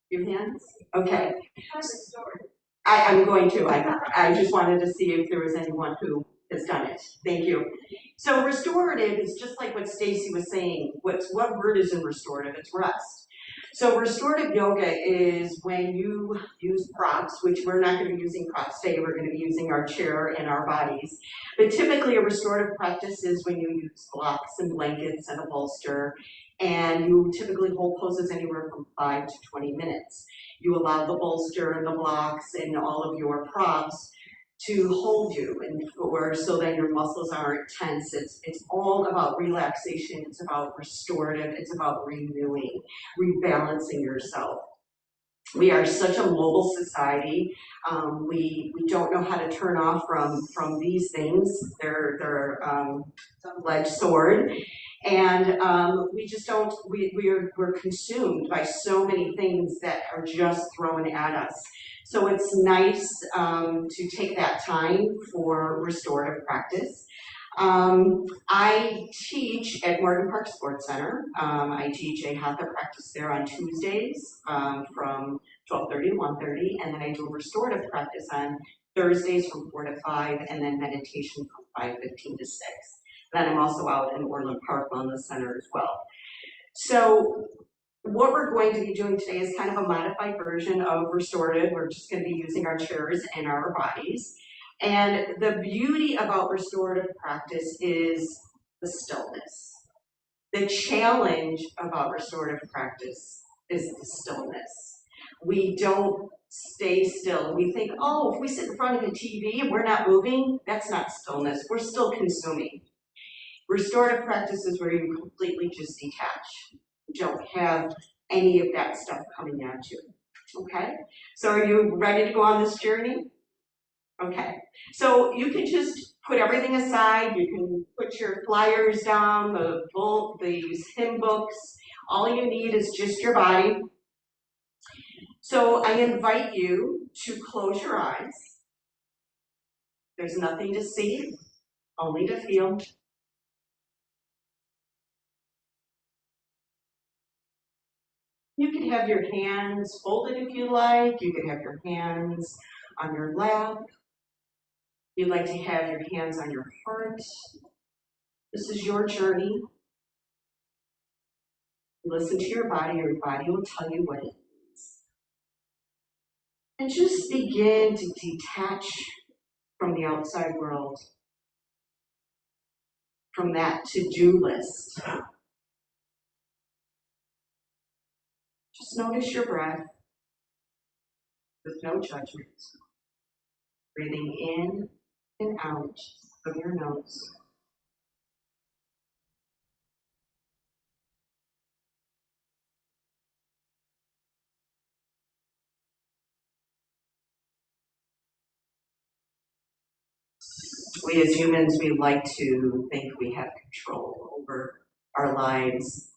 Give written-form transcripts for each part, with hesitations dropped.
Your hands? Okay. I'm going to. I just wanted to see if there was anyone who has done it. Thank you. So restorative is just like what Stacey was saying. What word is in restorative? It's rest. So restorative yoga is when you use props, which we're not going to be using props today. We're going to be using our chair and our bodies. But typically a restorative practice is when you use blocks and blankets and a bolster, and you typically hold poses anywhere from 5 to 20 minutes. You allow the bolster and the blocks and all of your props to hold you and so that your muscles aren't tense. It's all about relaxation. It's about restorative. It's about renewing, rebalancing yourself. We are such a mobile society. We don't know how to turn off from these things. They're double-edged sword. And we just don't, we're consumed by so many things that are just thrown at us. So it's nice to take that time for restorative practice. I teach at Morgan Park Sports Center. I teach a hatha practice there on Tuesdays from 12:30 to 1:30, and then I do a restorative practice on Thursdays from 4 to 5, and then meditation from 5:15 to 6. Then I'm also out in Orland Park Wellness Center as well. So what we're going to be doing today is kind of a modified version of restorative. We're just going to be using our chairs and our bodies. And the beauty about restorative practice is the stillness. The challenge about restorative practice is the stillness. We don't stay still. We think, oh, if we sit in front of a TV and we're not moving, that's not stillness. We're still consuming. Restorative practice is where you completely just detach. You don't have any of that stuff coming at you. Okay? So are you ready to go on this journey? Okay. So you can just put everything aside. You can put your flyers down, these hymn books. All you need is just your body. So I invite you to close your eyes. There's nothing to see, only to feel. You can have your hands folded if you like. You can have your hands on your lap. You'd like to have your hands on your heart. This is your journey. Listen to your body will tell you what it is. And just begin to detach from the outside world, from that to-do list. Just notice your breath with no judgment. Breathing in and out of your nose. We as humans, we like to think we have control over our lives,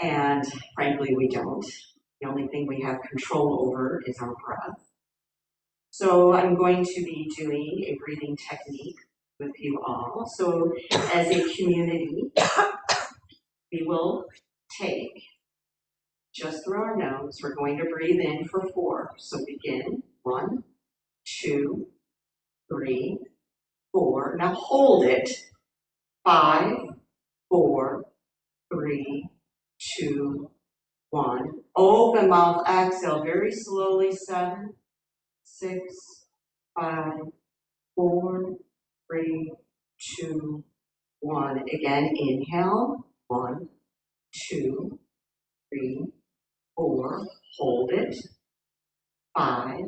and frankly, we don't. The only thing we have control over is our breath. So I'm going to be doing a breathing technique with you all. So as a community, we will take just through our nose. We're going to breathe in for 4. So begin. 1, 2, 3, 4. Now hold it. 5, 4, 3, 2, 1. Open mouth, exhale very slowly. 7, 6, 5, 4, 3, 2, 1. Again, inhale. 1, 2, 3, 4. Hold it. 5,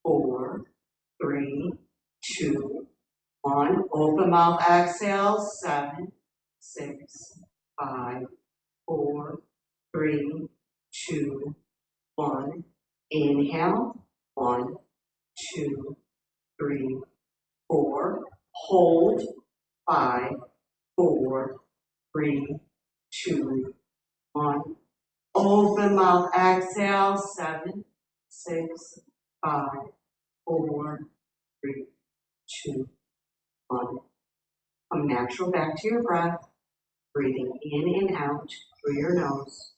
4, 3, 2, 1. Open mouth, exhale. 7, 6, 5, 4, 3, 2, 1. Inhale. 1, 2, 3, 4. Hold. 5, 4, 3, 2, 1. Open mouth, exhale. 7, 6, 5, 4, 3, 2, 1. Come natural back to your breath, breathing in and out through your nose.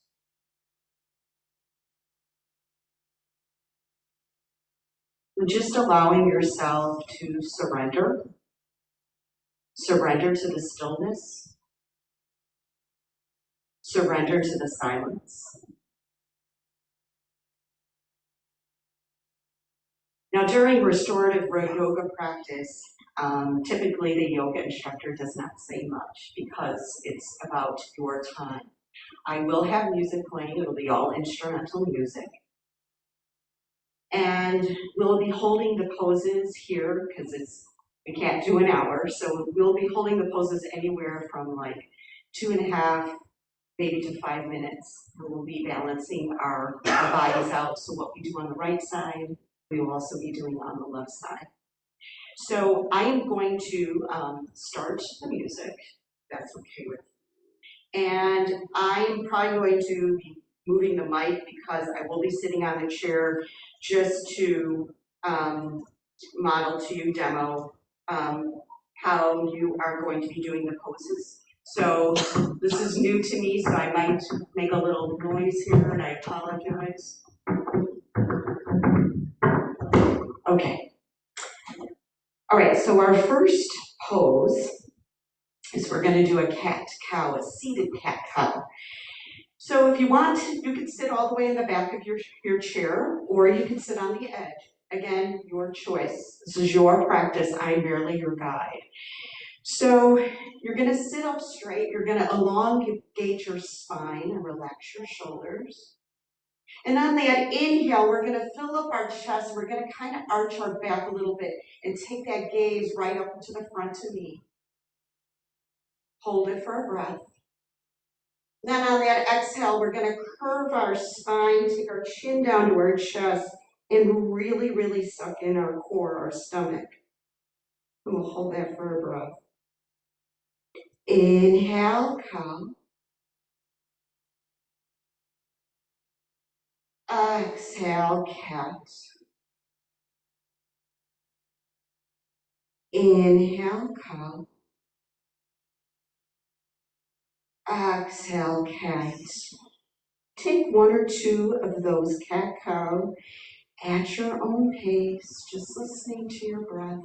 Just allowing yourself to surrender to the stillness, surrender to the silence. Now, during restorative yoga practice, typically the yoga instructor does not say much because it's about your time. I will have music playing, it'll be all instrumental music. And we'll be holding the poses here because we can't do an hour, so we'll be holding the poses anywhere from like 2.5, maybe to 5 minutes. We'll be balancing our bodies out, so what we do on the right side, we will also be doing on the left side. So I am going to start the music, if that's okay with you. And I'm probably going to be moving the mic because I will be sitting on the chair just to model to you, demo how you are going to be doing the poses. So this is new to me, so I might make a little noise here, and I apologize. Okay. All right, so our first pose is we're going to do a cat-cow, a seated cat-cow. So if you want, you can sit all the way in the back of your chair, or you can sit on the edge. Again, your choice. This is your practice. I'm merely your guide. So you're going to sit up straight. You're going to elongate your spine and relax your shoulders. And on that inhale, we're going to fill up our chest. We're going to kind of arch our back a little bit and take that gaze right up into the front of me. Hold it for a breath. Then on that exhale, we're going to curve our spine, take our chin down to our chest, and really, really suck in our core, our stomach. And we'll hold that for a breath. Inhale, cow. Exhale, cat. Inhale, cow. Exhale, cat. Take one or two of those cat-cow at your own pace, just listening to your breath.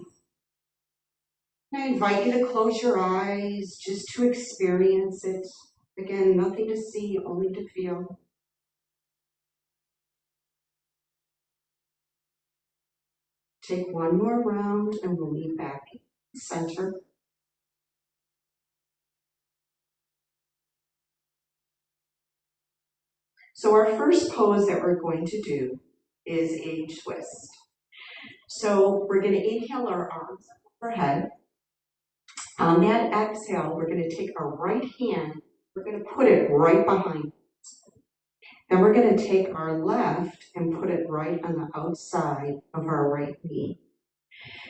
I invite you to close your eyes just to experience it. Again, nothing to see, only to feel. Take one more round and we'll lean back center. So our first pose that we're going to do is a twist. So we're going to inhale our arms overhead. On that exhale, we're going to take our right hand, we're going to put it right behind us. Then we're going to take our left and put it right on the outside of our right knee.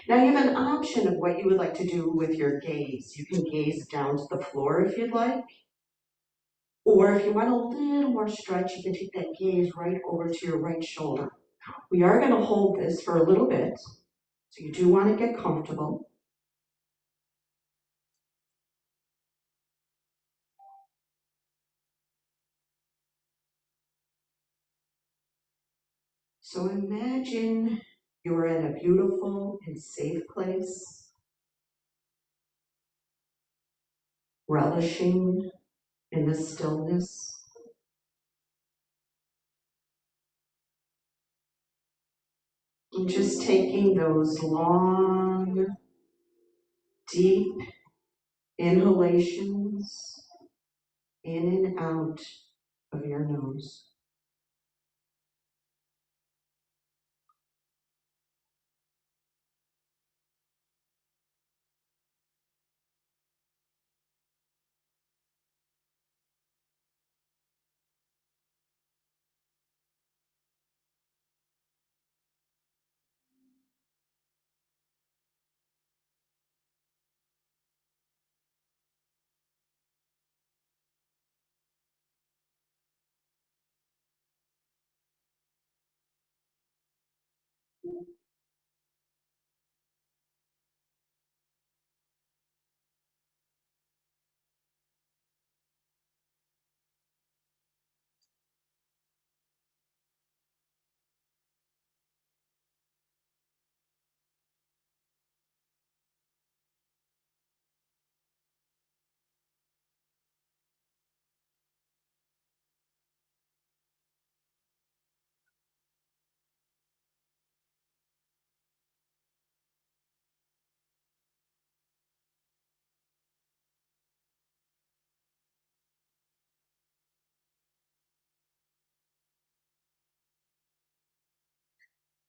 Now you have an option of what you would like to do with your gaze. You can gaze down to the floor if you'd like. Or if you want a little more stretch, you can take that gaze right over to your right shoulder. We are going to hold this for a little bit, so you do want to get comfortable. So imagine you're in a beautiful and safe place, relishing in the stillness. And just taking those long, deep inhalations in and out of your nose.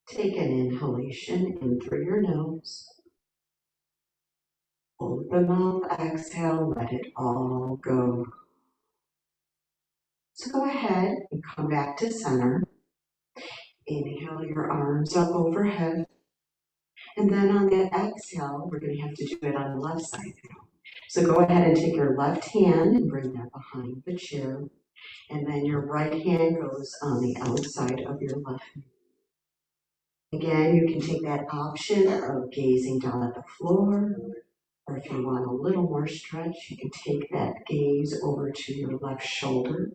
Take an inhalation in through your nose. Open mouth, exhale, let it all go. So go ahead and come back to center. Inhale your arms up overhead. And then on that exhale, we're going to have to do it on the left side now. So go ahead and take your left hand and bring that behind the chair. And then your right hand goes on the outside of your left. Again, you can take that option of gazing down at the floor, or if you want a little more stretch, you can take that gaze over to your left shoulder.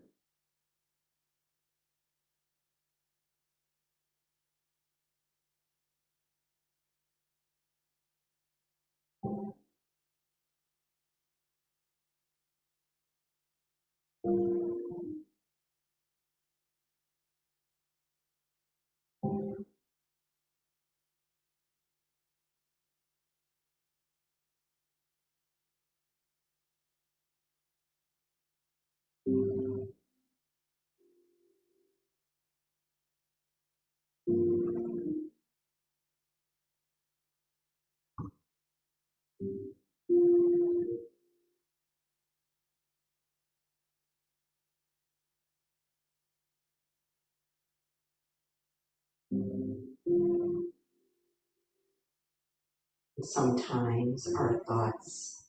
Sometimes our thoughts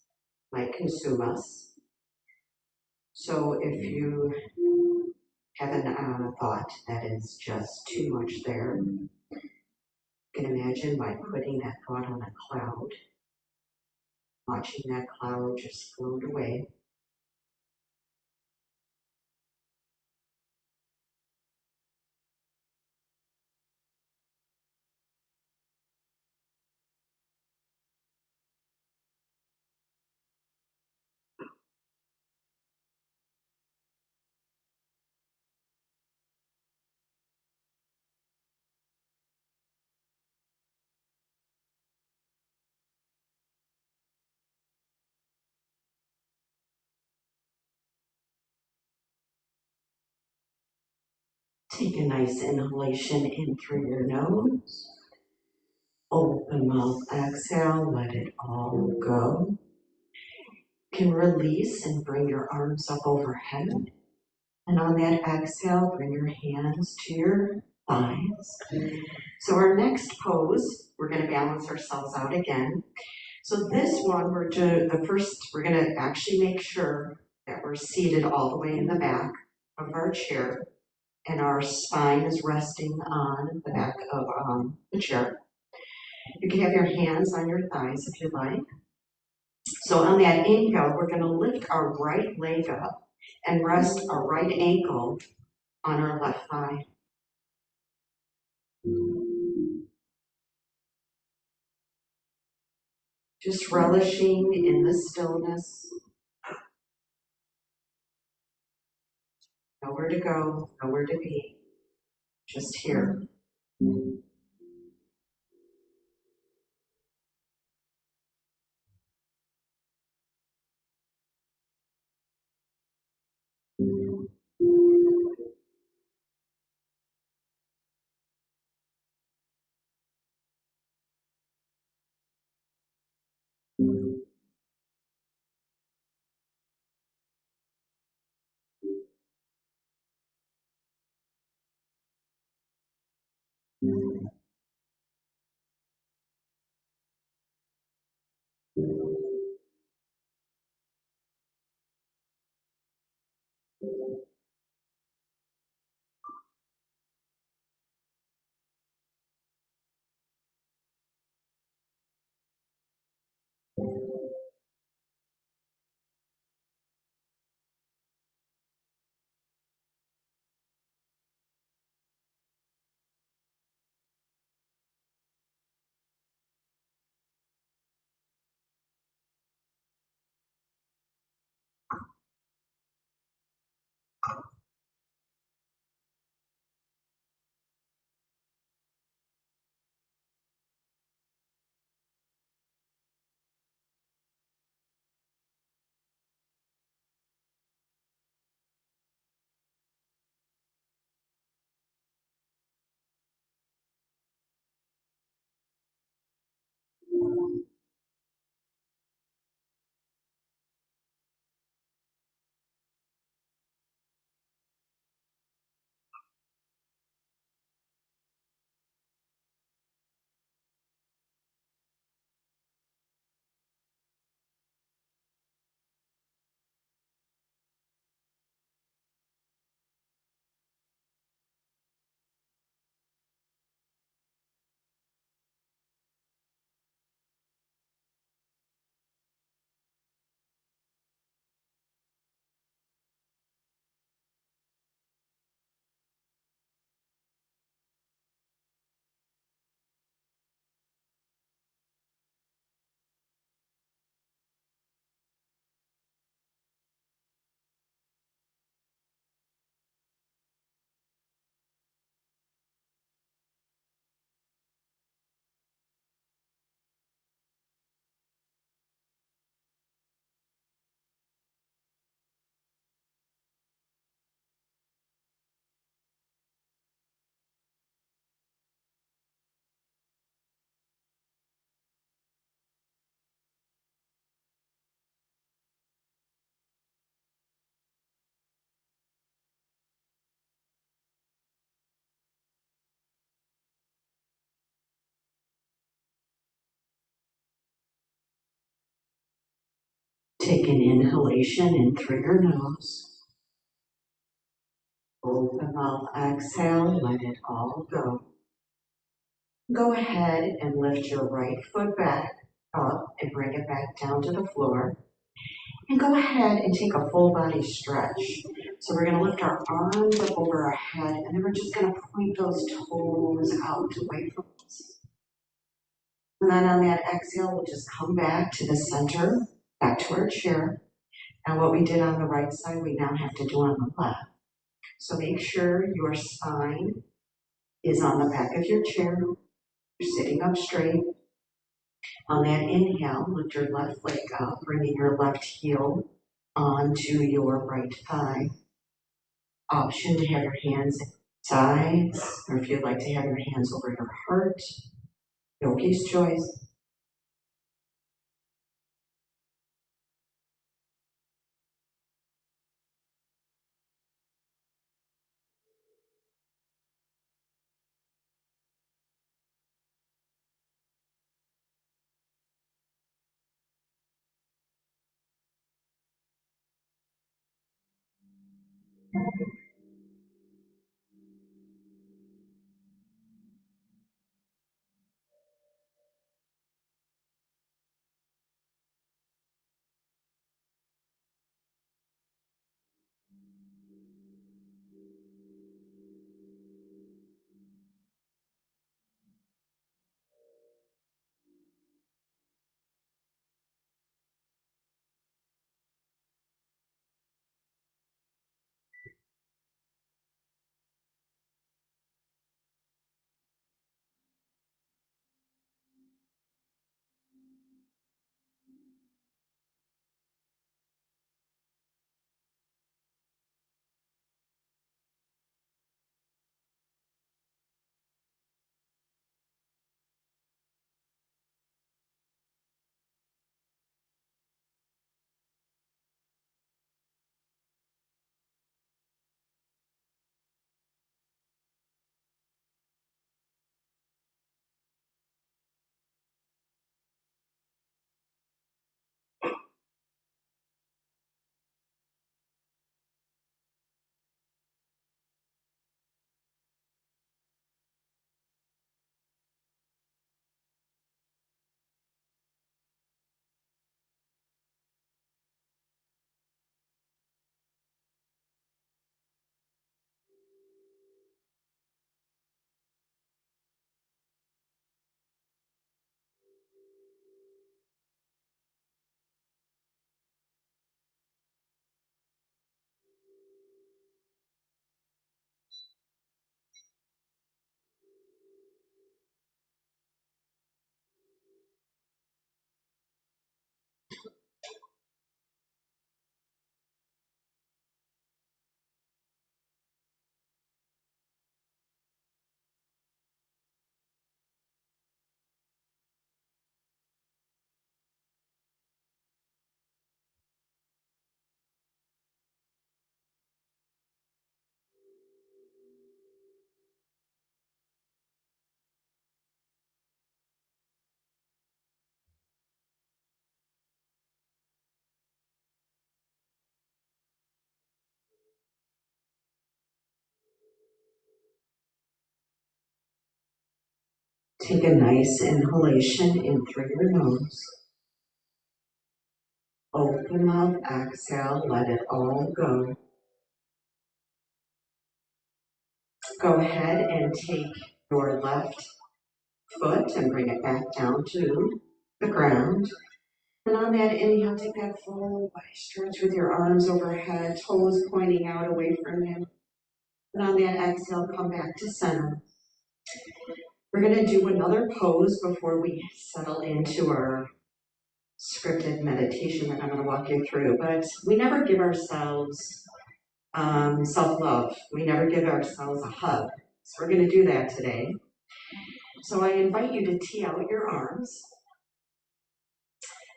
might consume us. So if you have a thought that is just too much there, you can imagine by putting that thought on a cloud, watching that cloud just float away. Take a nice inhalation in through your nose. Open mouth, exhale, let it all go. You can release and bring your arms up overhead. And on that exhale, bring your hands to your thighs. So our next pose, we're going to balance ourselves out again. So this one, we're going to actually make sure that we're seated all the way in the back of our chair, and our spine is resting on the back of the chair. You can have your hands on your thighs if you like. So on that inhale, we're going to lift our right leg up and rest our right ankle on our left thigh. Just relishing in the stillness. Nowhere to go, nowhere to be, just here. Take an inhalation in through your nose. Open mouth, exhale, let it all go. Go ahead and lift your right foot back up and bring it back down to the floor. And go ahead and take a full body stretch. So we're gonna lift our arms up over our head, and then we're just gonna point those toes out away from us. And then on that exhale, we'll just come back to the center, back to our chair. And what we did on the right side, we now have to do on the left. So make sure your spine is on the back of your chair. You're sitting up straight. On that inhale, lift your left leg up, bringing your left heel onto your right thigh. Option to have your hands at sides, or if you'd like to have your hands over your heart, yogi's choice. Take a nice inhalation in through your nose. Open mouth, exhale, let it all go. Go ahead and take your left foot and bring it back down to the ground. And on that inhale, take that full body stretch with your arms overhead, toes pointing out away from you. And on that exhale, come back to center. We're going to do another pose before we settle into our scripted meditation that I'm going to walk you through. But we never give ourselves self-love. We never give ourselves a hug. So we're going to do that today. So I invite you to tee out your arms.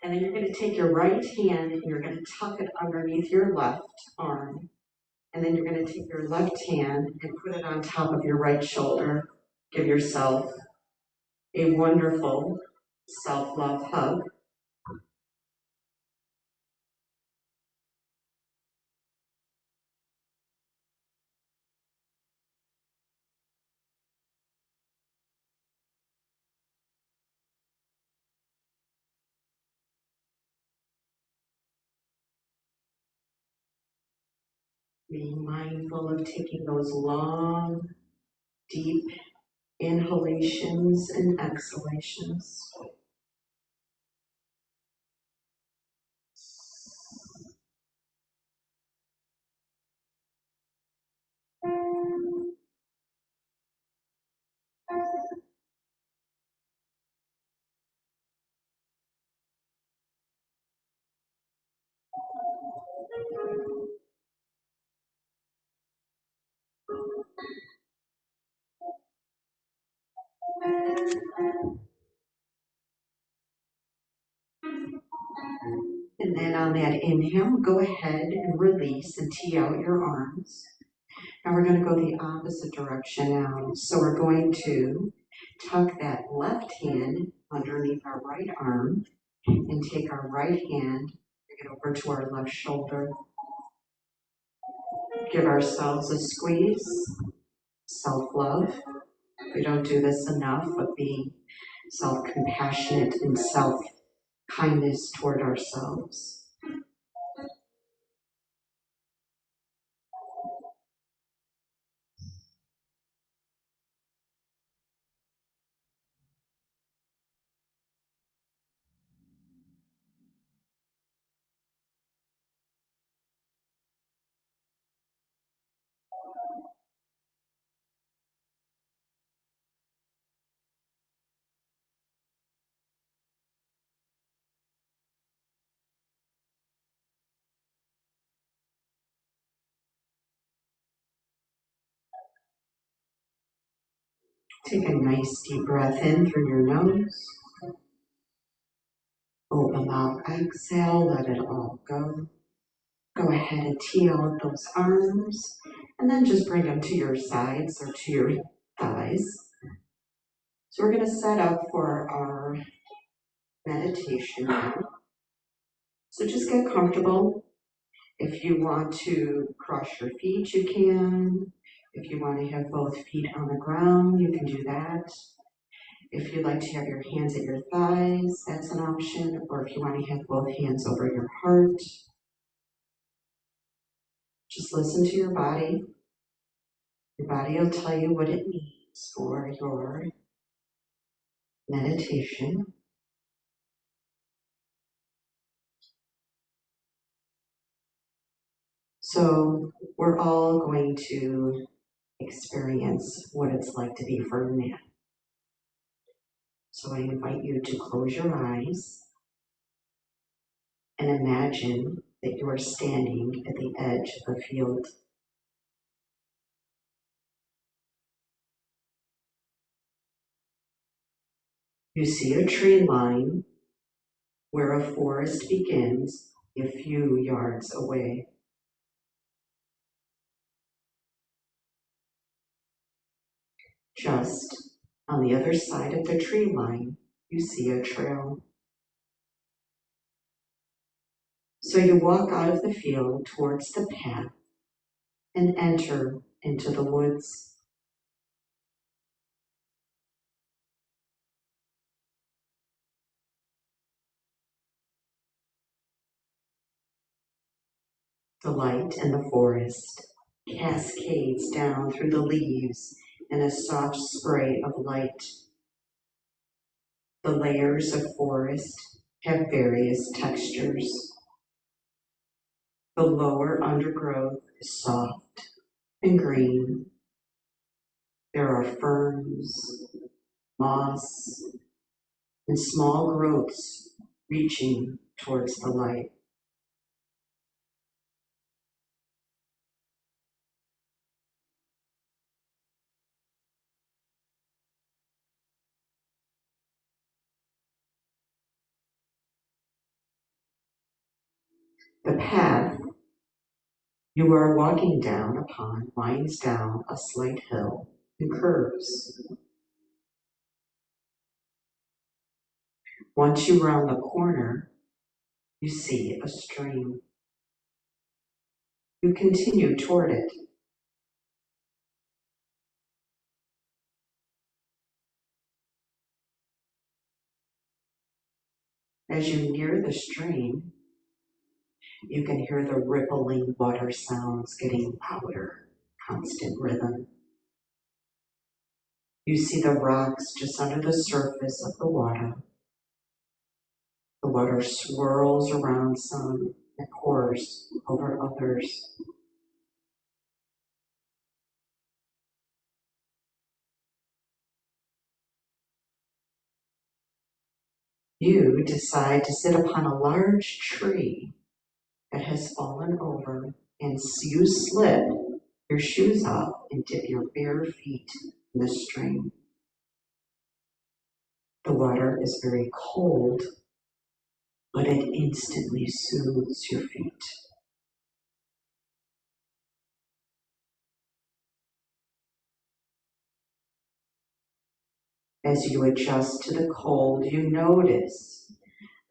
And then you're going to take your right hand and you're going to tuck it underneath your left arm. And then you're going to take your left hand and put it on top of your right shoulder. Give yourself a wonderful self-love hug. Being mindful of taking those long, deep inhalations and exhalations. And then on that inhale, go ahead and release and tee out your arms. Now we're going to go the opposite direction now. So we're going to tuck that left hand underneath our right arm and take our right hand, bring it over to our left shoulder. Give ourselves a squeeze, self-love. We don't do this enough, but being self-compassionate and self-kindness toward ourselves. Take a nice deep breath in through your nose. Open up, exhale, let it all go. Go ahead and tee out those arms and then just bring them to your sides or to your thighs. So we're going to set up for our meditation now. So just get comfortable. If you want to cross your feet, you can. If you want to have both feet on the ground, you can do that. If you'd like to have your hands at your thighs, that's an option. Or if you want to have both hands over your heart, just listen to your body. Your body will tell you what it needs for your meditation. So we're all going to experience what it's like to be for a man. So I invite you to close your eyes and imagine that you are standing at the edge of a field. You see a tree line where a forest begins a few yards away. Just on the other side of the tree line, you see a trail. So you walk out of the field towards the path and enter into the woods. The light in the forest cascades down through the leaves in a soft spray of light. The layers of forest have various textures. The lower undergrowth is soft and green. There are ferns, moss, and small growths reaching towards the light. The path you are walking down upon winds down a slight hill and curves. Once you round the corner, you see a stream. You continue toward it. As you near the stream, You can hear the rippling water sounds getting louder, constant rhythm. You see the rocks just under the surface of the water. The water swirls around some and pours over others. You decide to sit upon a large tree that has fallen over, and you slip your shoes off and dip your bare feet in the stream. The water is very cold, but it instantly soothes your feet. As you adjust to the cold, you notice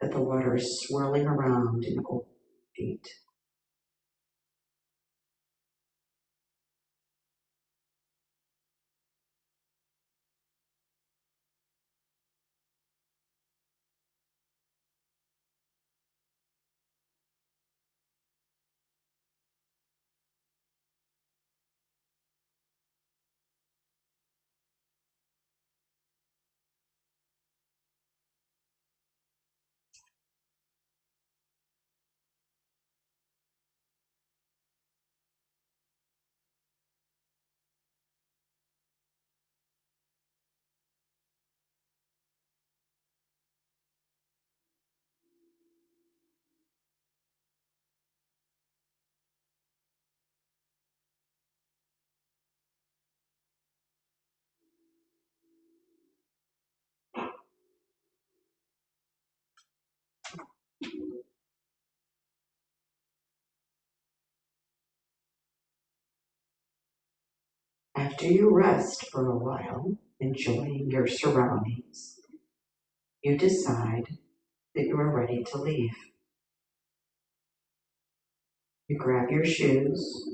that the water is swirling around in your feet. After you rest for a while, enjoying your surroundings, you decide that you are ready to leave. You grab your shoes,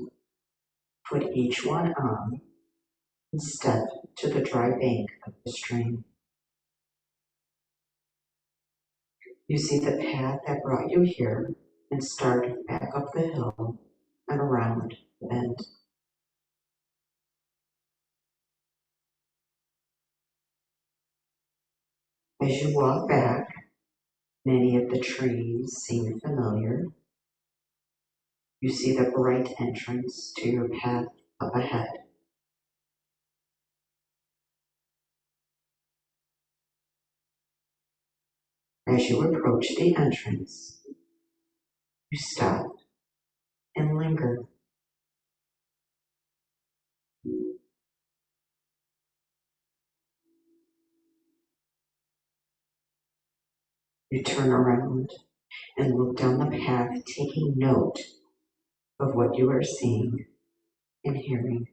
put each one on, and step to the dry bank of the stream. You see the path that brought you here and start back up the hill and around the bend. As you walk back, many of the trees seem familiar. You see the bright entrance to your path up ahead. As you approach the entrance, you stop and linger. You turn around and look down the path, taking note of what you are seeing and hearing.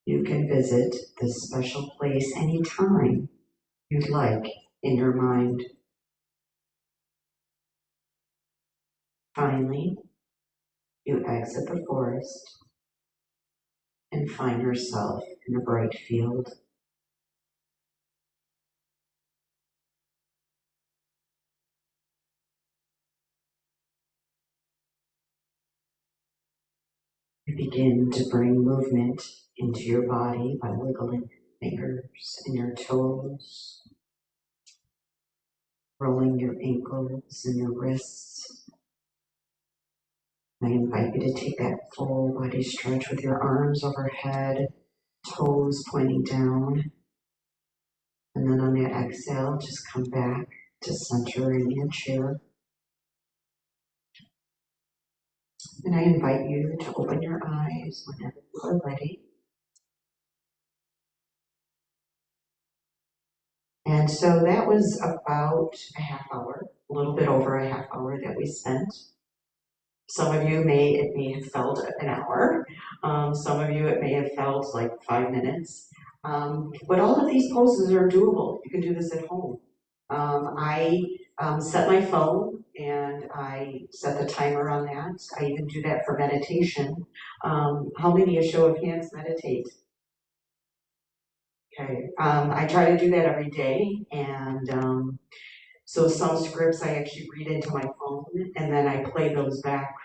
You can visit this special place anytime you'd like in your mind. Finally, you exit the forest and find yourself in a bright field. You begin to bring movement into your body by wiggling your fingers and your toes, rolling your ankles and your wrists. I invite you to take that full body stretch with your arms overhead, toes pointing down. And then on that exhale, just come back to center in your chair. And I invite you to open your eyes whenever you are ready. And so that was about a half hour, a little bit over a half hour that we spent. Some of you it may have felt an hour. Some of you it may have felt like 5 minutes. But all of these poses are doable. You can do this at home. I set my phone and I set the timer on that. I even do that for meditation. How many, a show of hands, meditate? Okay, I try to do that every day, and so some scripts I actually read into my phone, and then I play those back